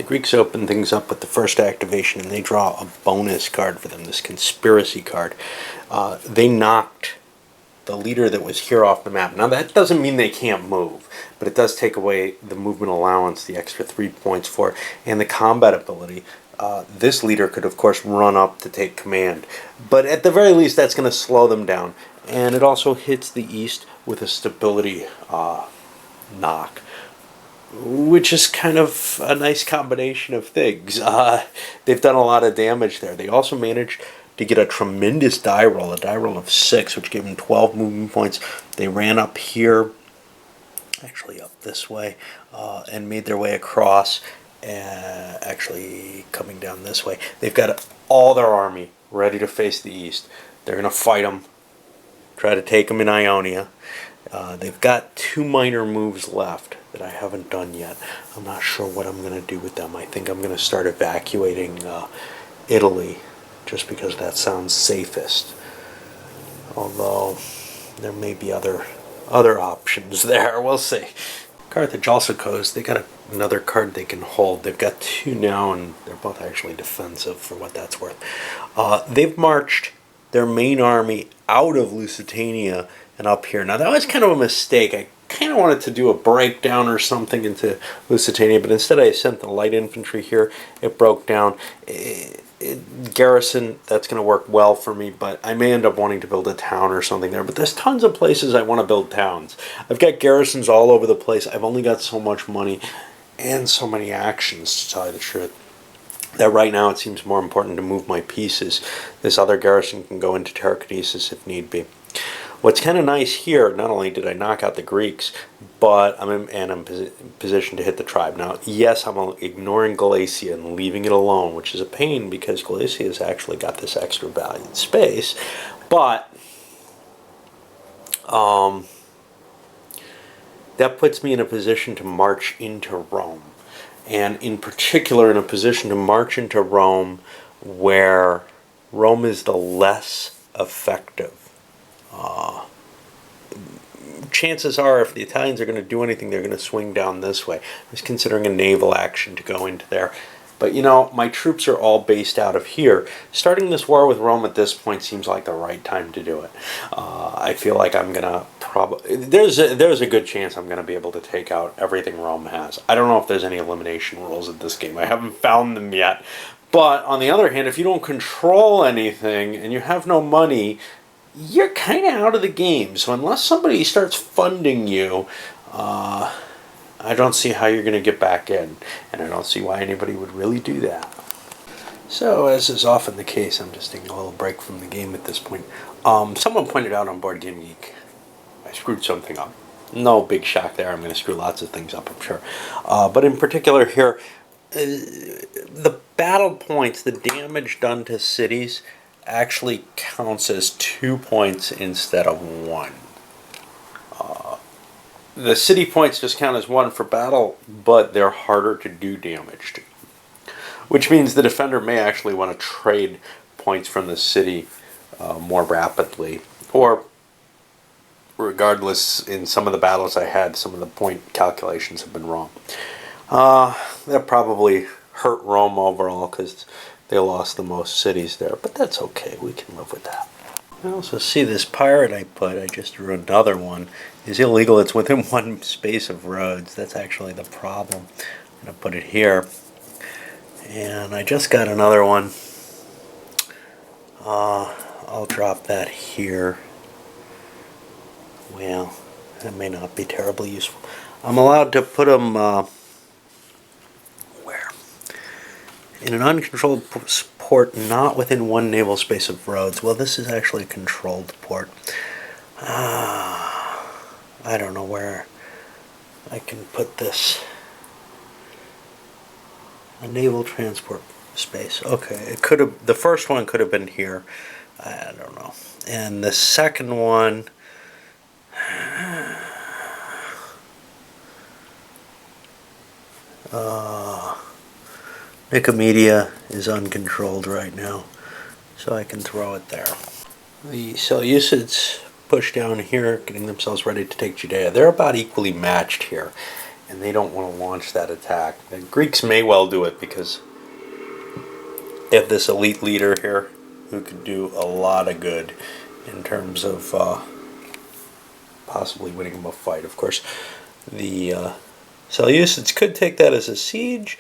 The Greeks open things up with the first activation, and they draw a bonus card for them, this conspiracy card. They knocked the leader that was here off the map. Now that doesn't mean they can't move, but it does take away the movement allowance, the extra 3 points for it, and the combat ability. This leader could of course run up to take command, but at the very least that's going to slow them down. And it also hits the east with a stability knock, which is kind of a nice combination of things. They've done a lot of damage there. They also managed to get a tremendous die roll, a die roll of 6, which gave them 12 movement points. They ran up here, actually up this way, and made their way across, actually coming down this way. They've got all their army ready to face the east. They're going to fight them, try to take them in Ionia. They've got 2 minor moves left that I haven't done yet. I'm not sure what I'm going to do with them. I think I'm going to start evacuating Italy, just because that sounds safest. Although there may be other options there. We'll see. Carthage also goes. They got another card they can hold. They've got 2 now, and they're both actually defensive for what that's worth. They've marched their main army out of Lusitania and up here. Now that was kind of a mistake. I kind of wanted to do a breakdown or something into Lusitania, but instead I sent the light infantry here. It broke down. Garrison, that's going to work well for me, but I may end up wanting to build a town or something there. But there's tons of places I want to build towns. I've got garrisons all over the place. I've only got so much money and so many actions, to tell you the truth, that right now it seems more important to move my pieces. This other garrison can go into Telekinesis if need be. What's kind of nice here, not only did I knock out the Greeks, but I'm in position to hit the tribe. Now, yes, I'm ignoring Galatia and leaving it alone, which is a pain because Galatia has actually got this extra valued space. But that puts me in a position to march into Rome. And in particular, in a position to march into Rome where Rome is the less effective. Chances are, if the Italians are going to do anything, they're going to swing down this way. I was considering a naval action to go into there. But, you know, my troops are all based out of here. Starting this war with Rome at this point seems like the right time to do it. I feel like I'm going to probably... There's a good chance I'm going to be able to take out everything Rome has. I don't know if there's any elimination rules in this game. I haven't found them yet. But, on the other hand, if you don't control anything and you have no money, you're kind of out of the game. So unless somebody starts funding you, I don't see how you're going to get back in. And I don't see why anybody would really do that. So, as is often the case, I'm just taking a little break from the game at this point. Someone pointed out on Board Game Geek, I screwed something up. No big shock there. I'm going to screw lots of things up, I'm sure. But in particular here, the battle points, the damage done to cities, actually counts as 2 points instead of 1. The city points just count as 1 for battle, but they're harder to do damage to. Which means the defender may actually want to trade points from the city more rapidly. Or, regardless, in some of the battles I had, some of the point calculations have been wrong. That probably hurt Rome overall because they lost the most cities there, but that's okay. We can live with that. I also see this pirate I just drew another one, is illegal. It's within 1 space of roads. That's actually the problem. I'm going to put it here. And I just got another one. I'll drop that here. Well, that may not be terribly useful. I'm allowed to put them... in an uncontrolled port not within 1 naval space of roads. Well, this is actually a controlled port. I don't know where I can put this. A naval transport space. Okay, it could have. The first one could have been here. I don't know. And the second one... Nicomedia is uncontrolled right now, so I can throw it there. The Seleucids push down here, getting themselves ready to take Judea. They're about equally matched here. and they don't want to launch that attack. The Greeks may well do it because they have this elite leader here who could do a lot of good in terms of possibly winning him a fight. Of course, the Seleucids could take that as a siege.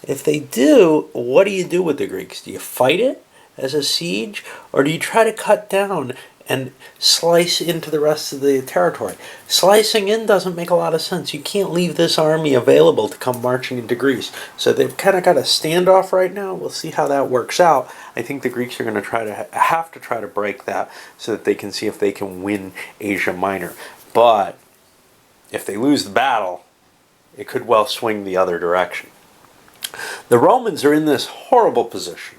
If they do, what do you do with the Greeks? Do you fight it as a siege, or do you try to cut down and slice into the rest of the territory? Slicing in doesn't make a lot of sense. You can't leave this army available to come marching into Greece. So they've kind of got a standoff right now. We'll see how that works out. I think the Greeks are going to have to try to break that so that they can see if they can win Asia Minor. But if they lose the battle, it could well swing the other direction. The Romans are in this horrible position.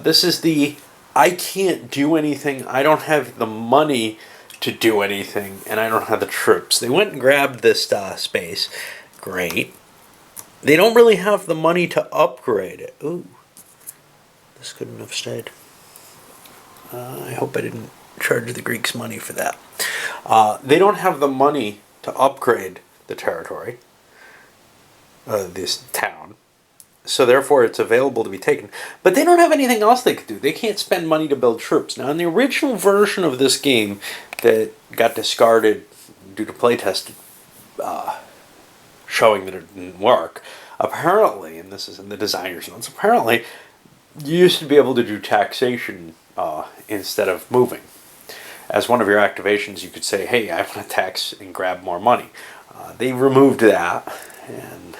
This is the I can't do anything, I don't have the money to do anything, and I don't have the troops. They went and grabbed this space. Great. They don't really have the money to upgrade it. Ooh, this couldn't have stayed. I hope I didn't charge the Greeks money for that. They don't have the money to upgrade the territory, this town. So therefore it's available to be taken. But they don't have anything else they could do. They can't spend money to build troops. Now in the original version of this game that got discarded due to playtest showing that it didn't work, apparently, and this is in the designer's notes, apparently you used to be able to do taxation instead of moving. As one of your activations you could say, hey, I want to tax and grab more money. They removed that, and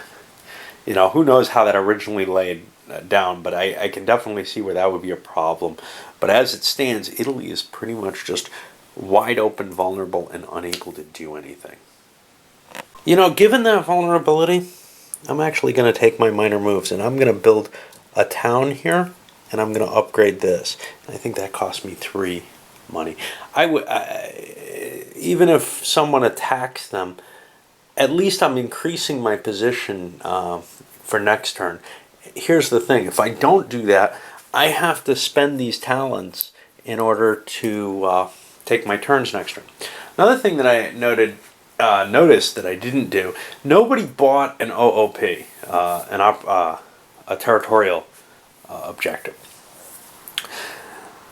you know, who knows how that originally laid down, but I can definitely see where that would be a problem. But as it stands, Italy is pretty much just wide open, vulnerable, and unable to do anything. You know, given that vulnerability, I'm actually going to take my minor moves, and I'm going to build a town here, and I'm going to upgrade this. And I think that cost me 3 money. Even if someone attacks them, at least I'm increasing my position for next turn. Here's the thing. If I don't do that, I have to spend these talents in order to take my turns next turn. Another thing that I noticed that I didn't do, nobody bought an OOP, a territorial objective.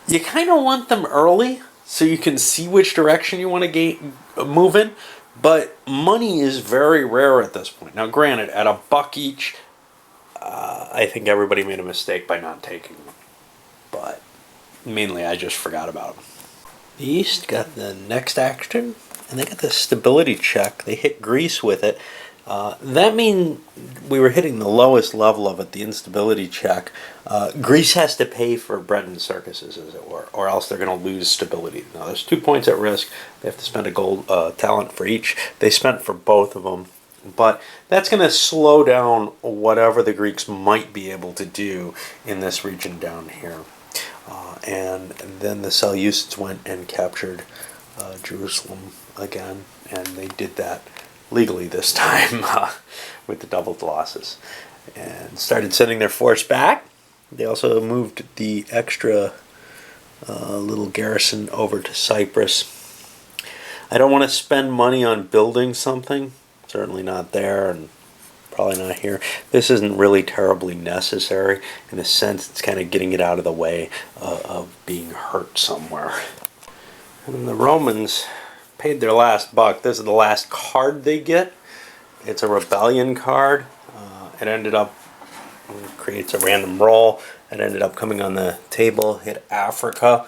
You kind of want them early so you can see which direction you want to move in. But money is very rare at this point. Now, granted, at $1 each, I think everybody made a mistake by not taking them. But mainly, I just forgot about them. The East got the next action, and they got the stability check. They hit Greece with it. That means we were hitting the lowest level of it, the instability check. Greece has to pay for bread and circuses, as it were, or else they're going to lose stability. Now, there's 2 points at risk. They have to spend a gold talent for each. They spent for both of them. But that's going to slow down whatever the Greeks might be able to do in this region down here. And then the Seleucids went and captured Jerusalem again, and they did that legally this time with the doubled losses, and started sending their force back. They also moved the extra little garrison over to Cyprus. I don't want to spend money on building something, certainly not there, and probably not here. This isn't really terribly necessary. In a sense, it's kind of getting it out of the way of being hurt somewhere. And the Romans paid their last buck. This is the last card they get. It's a rebellion card. It ended up, creates a random roll. It ended up coming on the table, hit Africa.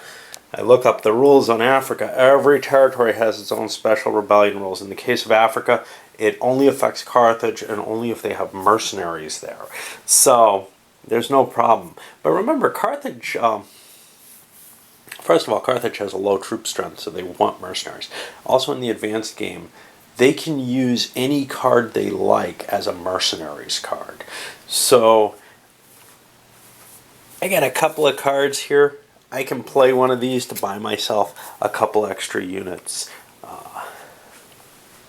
I look up the rules on Africa. Every territory has its own special rebellion rules. In the case of Africa, it only affects Carthage and only if they have mercenaries there. So there's no problem. But remember, Carthage, first of all, Carthage has a low troop strength, so they want mercenaries. Also in the advanced game, they can use any card they like as a mercenaries card. So I got a couple of cards here. I can play one of these to buy myself a couple extra units,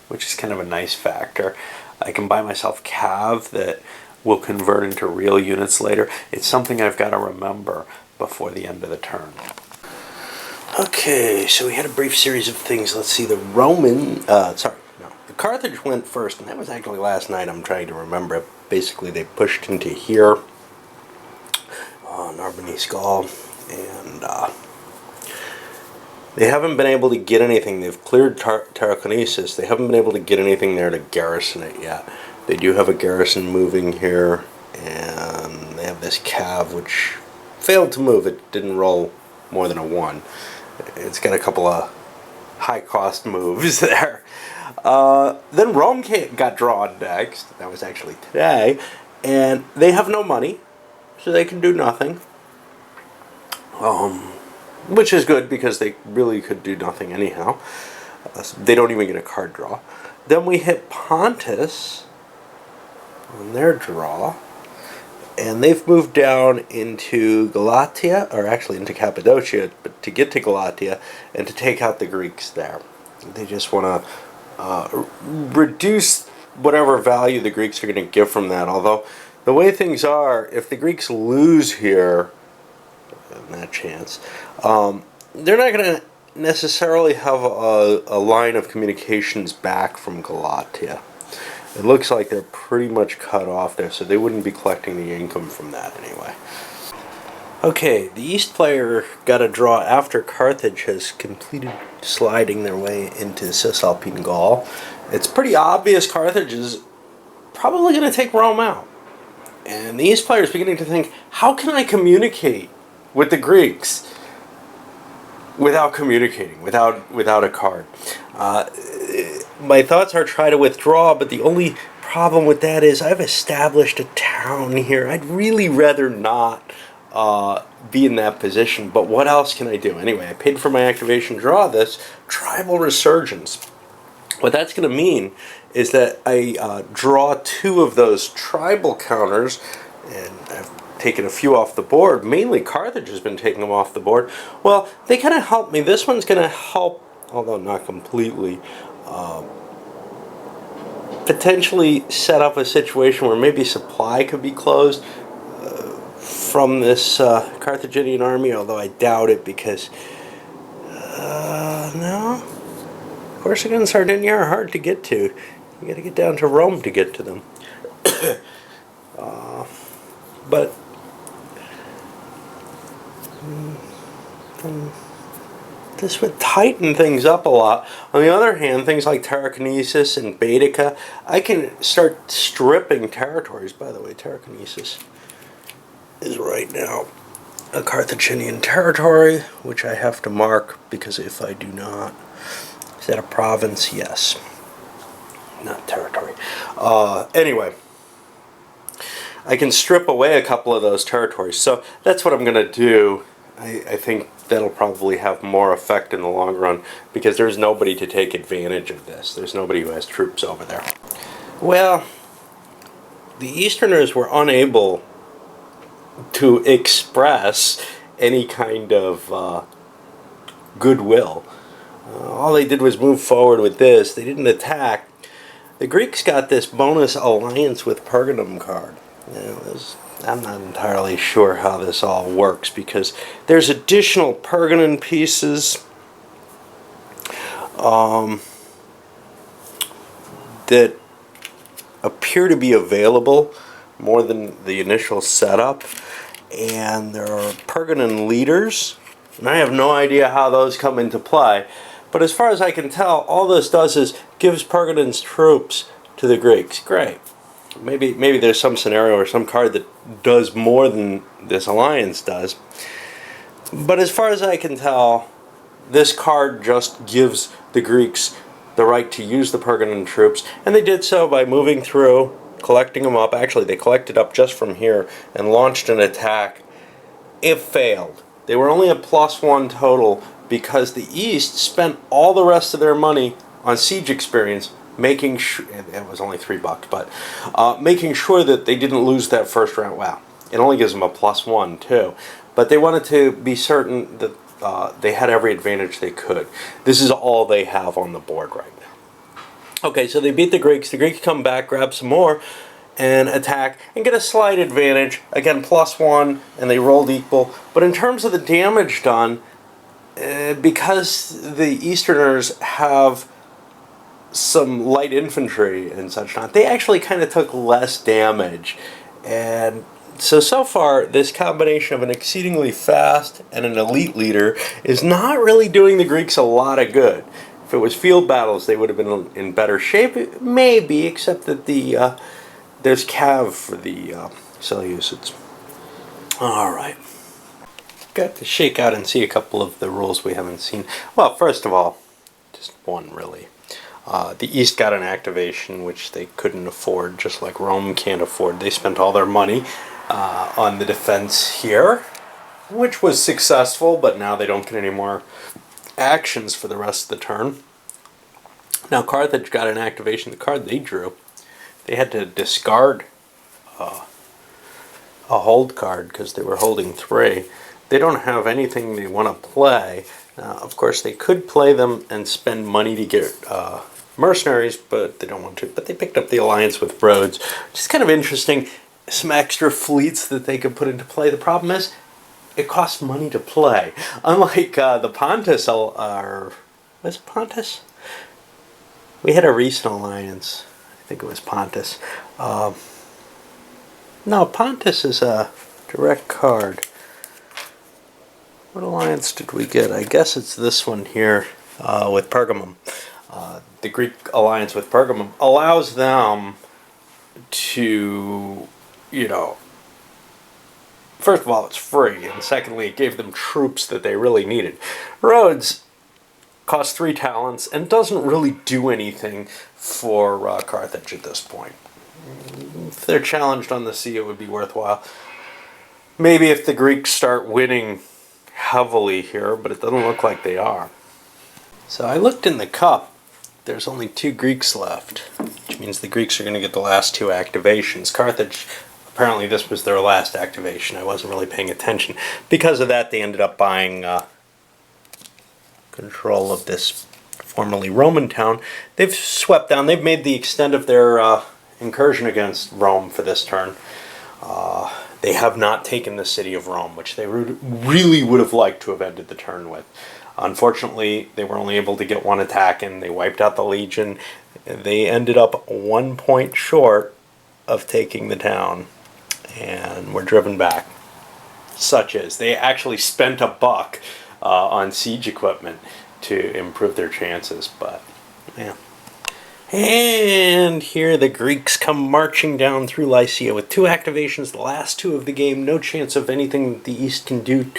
which is kind of a nice factor. I can buy myself cav that will convert into real units later. It's something I've got to remember before the end of the turn. Okay, so we had a brief series of things. Let's see, the Carthage went first, and that was actually last night. I'm trying to remember it. Basically, they pushed into here on Narbonese Gaul, and they haven't been able to get anything. They've cleared Tarraconensis. They haven't been able to get anything there to garrison it yet. They do have a garrison moving here, and they have this cav which failed to move. It didn't roll more than a 1. It's got a couple of high-cost moves there. Then Rome got drawn next. That was actually today. And they have no money, so they can do nothing. Which is good, because they really could do nothing anyhow. They don't even get a card draw. Then we hit Pontus on their draw. And they've moved down into Galatia, or actually into Cappadocia, but to get to Galatia and to take out the Greeks there. They just want to reduce whatever value the Greeks are going to give from that. Although, the way things are, if the Greeks lose here, in that chance, they're not going to necessarily have a line of communications back from Galatia. It looks like they're pretty much cut off there, so they wouldn't be collecting the income from that anyway. Okay, the East player got a draw after Carthage has completed sliding their way into Cisalpine Gaul. It's pretty obvious Carthage is probably going to take Rome out. And the East player is beginning to think, how can I communicate with the Greeks without communicating, without a card? My thoughts are try to withdraw, but the only problem with that is I've established a town here. I'd really rather not be in that position, but what else can I do? Anyway, I paid for my activation, draw this tribal resurgence. What that's going to mean is that I draw 2 of those tribal counters, and I've taken a few off the board. Mainly Carthage has been taking them off the board. Well, they kind of help me. This one's going to help, although not completely, potentially set up a situation where maybe supply could be closed from this Carthaginian army, although I doubt it, because no, Corsica and Sardinia are hard to get to. You got to get down to Rome to get to them. But this would tighten things up a lot. On the other hand, things like Tarraconensis and Baetica, I can start stripping territories. By the way, Tarraconensis is right now a Carthaginian territory, which I have to mark, because if I do not... Is that a province? Yes. Not territory. Anyway, I can strip away a couple of those territories. So that's what I'm going to do. I think that'll probably have more effect in the long run, because there's nobody to take advantage of this. There's nobody who has troops over there. Well, the Easterners were unable to express any kind of goodwill. All they did was move forward with this. They didn't attack. The Greeks got this bonus alliance with Pergamum card. I'm not entirely sure how this all works, because there's additional Pergamon pieces that appear to be available more than the initial setup, and there are Pergamon leaders, and I have no idea how those come into play. But as far as I can tell, all this does is gives Pergamon's troops to the Greeks. Great. Maybe there's some scenario or some card that does more than this alliance does. But as far as I can tell, this card just gives the Greeks the right to use the Pergamon troops, and they did so by moving through, collecting them up. Actually, they collected up just from here and launched an attack. It failed. They were only a +1 total, because the East spent all the rest of their money on siege experience, making sure, it was only $3, but making sure that they didn't lose that first round. Wow, it only gives them a +1 too, but they wanted to be certain that they had every advantage they could. This is all they have on the board right now. Okay, so they beat the Greeks. The Greeks come back, grab some more, and attack, and get a slight advantage. Again, +1, and they rolled equal. But in terms of the damage done, because the Easterners have some light infantry and such not, they actually kind of took less damage. And so far, this combination of an exceedingly fast and an elite leader is not really doing the Greeks a lot of good. If it was field battles, they would have been in better shape, maybe, except that there's Cav for the Seleucids. Alright. Got to shake out and see a couple of the rules we haven't seen. Well, first of all, just one really. The East got an activation which they couldn't afford, just like Rome can't afford. They spent all their money on the defense here, which was successful, but now they don't get any more actions for the rest of the turn. Now Carthage got an activation. The card they drew, they had to discard a hold card because they were holding 3. They don't have anything they want to play. Of course, they could play them and spend money to get mercenaries, but they don't want to. But they picked up the alliance with Rhodes, which is kind of interesting. Some extra fleets that they could put into play. The problem is, it costs money to play. Unlike the Pontus, was it Pontus? We had a recent alliance. I think it was Pontus. No, Pontus is a direct card. What alliance did we get? I guess it's this one here with Pergamum. The Greek alliance with Pergamum allows them to, first of all, it's free, and secondly, it gave them troops that they really needed. Rhodes costs 3 talents and doesn't really do anything for Carthage at this point. If they're challenged on the sea, it would be worthwhile. Maybe if the Greeks start winning heavily here, but it doesn't look like they are. So I looked in the cup. There's only 2 Greeks left, which means the Greeks are going to get the last 2 activations. Carthage, apparently this was their last activation. I wasn't really paying attention. Because of that, they ended up buying control of this formerly Roman town. They've swept down. They've made the extent of their incursion against Rome for this turn. They have not taken the city of Rome, which they really would have liked to have ended the turn with. Unfortunately, they were only able to get 1 attack in. They wiped out the legion. They ended up 1 point short of taking the town and were driven back. Such as they actually spent $1 on siege equipment to improve their chances, but yeah. And here the Greeks come marching down through Lycia with 2 activations, the last 2 of the game. No chance of anything the East can do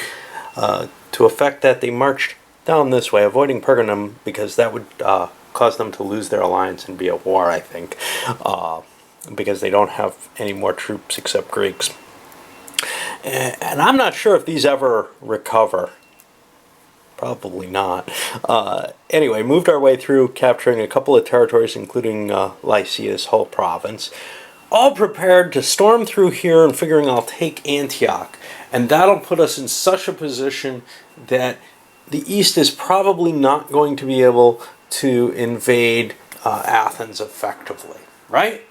to affect that. They marched down this way, avoiding Pergamum, because that would cause them to lose their alliance and be at war, I think, because they don't have any more troops except Greeks. And I'm not sure if these ever recover. Probably not. Anyway, moved our way through, capturing a couple of territories, including Lycia's whole province. All prepared to storm through here and figuring I'll take Antioch. And that'll put us in such a position that the East is probably not going to be able to invade Athens effectively. Right?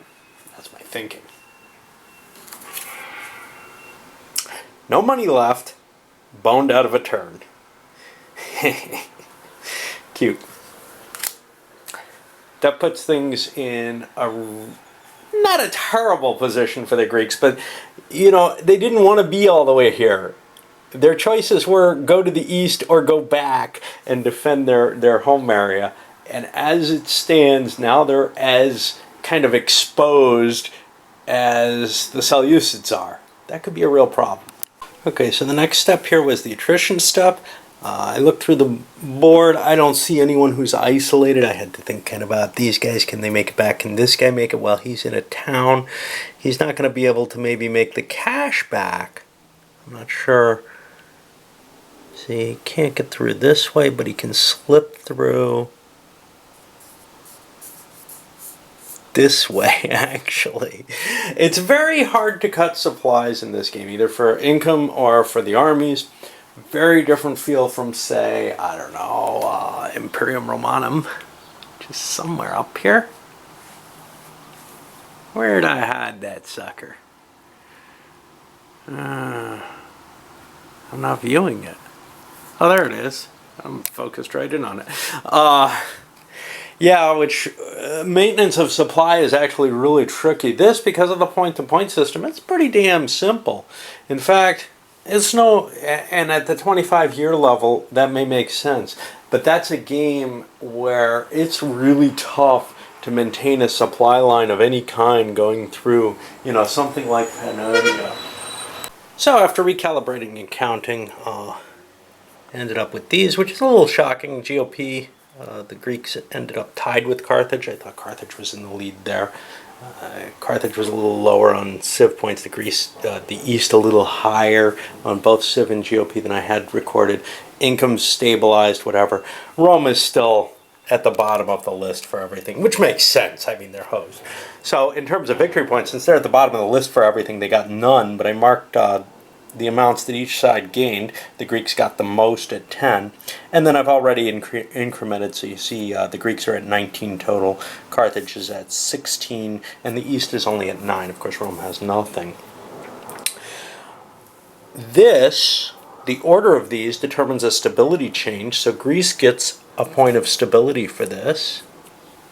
That's my thinking. No money left. Boned out of a turn. Cute. That puts things in not a terrible position for the Greeks, but they didn't want to be all the way here. Their choices were go to the east or go back and defend their home area. And as it stands now, they're as kind of exposed as the Seleucids are. That could be a real problem. Okay, so the next step here was the attrition step. I looked through the board. I don't see anyone who's isolated. I had to think kind of about these guys. Can they make it back? Can this guy make it? Well, he's in a town. He's not going to be able to maybe make the cash back. I'm not sure. See, he can't get through this way, but he can slip through this way, actually. It's very hard to cut supplies in this game, either for income or for the armies. Very different feel from, say, I don't know, Imperium Romanum. Just somewhere up here. Where'd I hide that sucker? I'm not viewing it. Oh, there it is. I'm focused right in on it. Yeah, which maintenance of supply is actually really tricky. This, because of the point-to-point system, it's pretty damn simple. In fact, it's no, and at the 25-year level, that may make sense. But that's a game where it's really tough to maintain a supply line of any kind going through, something like Pannonia. So after recalibrating and counting, ended up with these, which is a little shocking. GOP, the Greeks ended up tied with Carthage. I thought Carthage was in the lead there. Carthage was a little lower on Civ points. The East a little higher on both Civ and GOP than I had recorded. Income stabilized, whatever. Rome is still at the bottom of the list for everything, which makes sense. I mean, they're hosed. So in terms of victory points, since they're at the bottom of the list for everything, they got none, but I marked the amounts that each side gained. The Greeks got the most at 10, and then I've already incremented, so you see the Greeks are at 19 total, Carthage is at 16, and the East is only at 9. Of course, Rome has nothing. The order of these determines a stability change, so Greece gets a point of stability for this,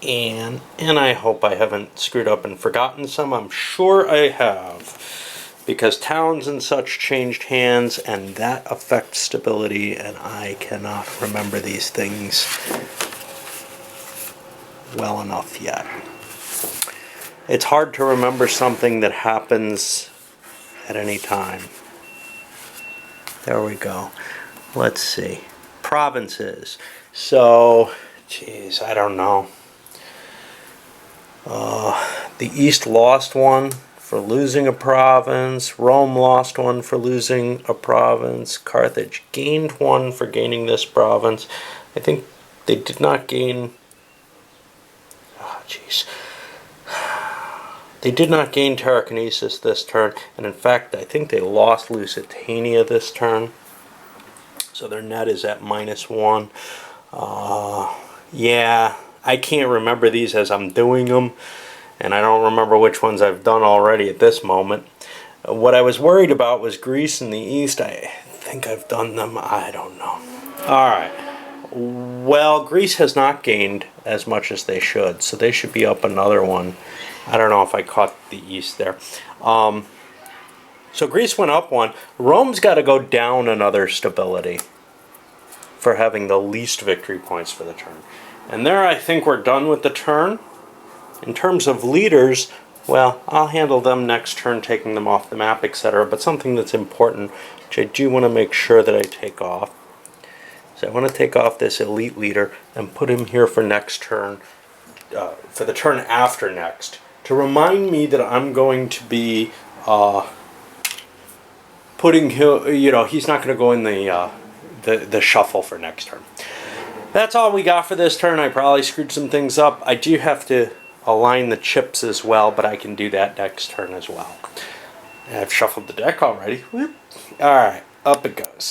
and I hope I haven't screwed up and forgotten some. I'm sure I have, because towns and such changed hands, and that affects stability, and I cannot remember these things well enough yet. It's hard to remember something that happens at any time. There we go. Let's see. Provinces. So, geez, I don't know. The East lost one for losing a province. Rome lost one for losing a province. Carthage gained one for gaining this province. I think they did not gain... They did not gain Tarraconesus this turn, and in fact, I think they lost Lusitania this turn. So their net is at -1. Yeah, I can't remember these as I'm doing them, and I don't remember which ones I've done already at this moment. What I was worried about was Greece and the East. I think I've done them. I don't know. All right. Well, Greece has not gained as much as they should, so they should be up another one. I don't know if I caught the East there. So Greece went up one. Rome's got to go down another stability for having the least victory points for the turn. And there I think we're done with the turn. In terms of leaders, well, I'll handle them next turn, taking them off the map, etc. But something that's important, which I do want to make sure that I take off. So I want to take off this elite leader and put him here for next turn, for the turn after next, to remind me that I'm going to be putting him, he's not going to go in the shuffle for next turn. That's all we got for this turn. I probably screwed some things up. I do have to align the chips as well, but I can do that next turn as well. I've shuffled the deck already. Whoop. All right, up it goes.